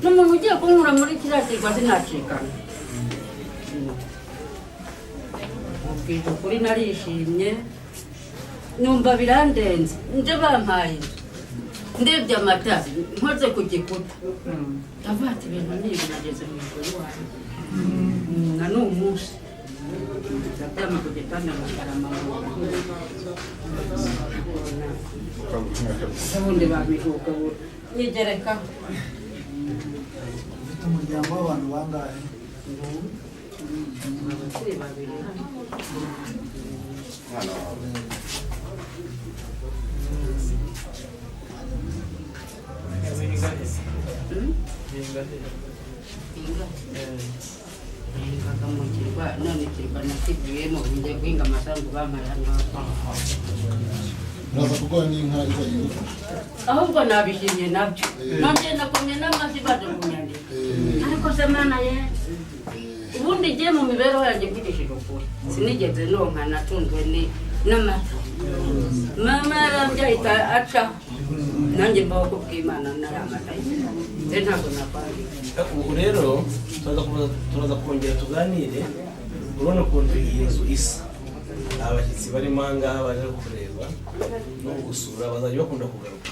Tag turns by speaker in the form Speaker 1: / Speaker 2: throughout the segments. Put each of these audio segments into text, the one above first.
Speaker 1: Namun uji aku ngurang-nguri kira pasti nacikkan. Oke, kuri narishimye. Numva birandenze. Nje bampaye. Ndebye amata, nkoze ku gikuta. Ndavati ibintu nibi nageze mu mugore wawe. Na n'umunsi. Ndabyama ku gitanda ngakarama. Ubundi babihuka nigereka.
Speaker 2: Umuryango w'abantu bangahe?
Speaker 1: Abasore babiri. Kakamukirwa none kirwa nakivuyemo njye guhinga amasambu bampaye hano.
Speaker 2: Uraza kugora n'inka izayiwe
Speaker 1: Ahubwo nabishimye nabyo. None nakomye n'amazi baje kunyandika. Ariko se mana ye. Ubundi je mu mibereho yanjye kwigishije ukuri. Sinigeze nonka natunzwe n'amata. Mama yarambyaita aca. Nanjye mbaho kubw'Imana naramata. Nze ntabwo nakwari.
Speaker 3: Ubu rero turaza kongera tuganire urabona ukuntu iyi nzu isa. Abashyitsi barimo aha ngaha baje kureba no gusura bazajya bakunda kugaruka.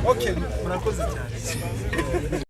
Speaker 2: Okay, murakoze cyane.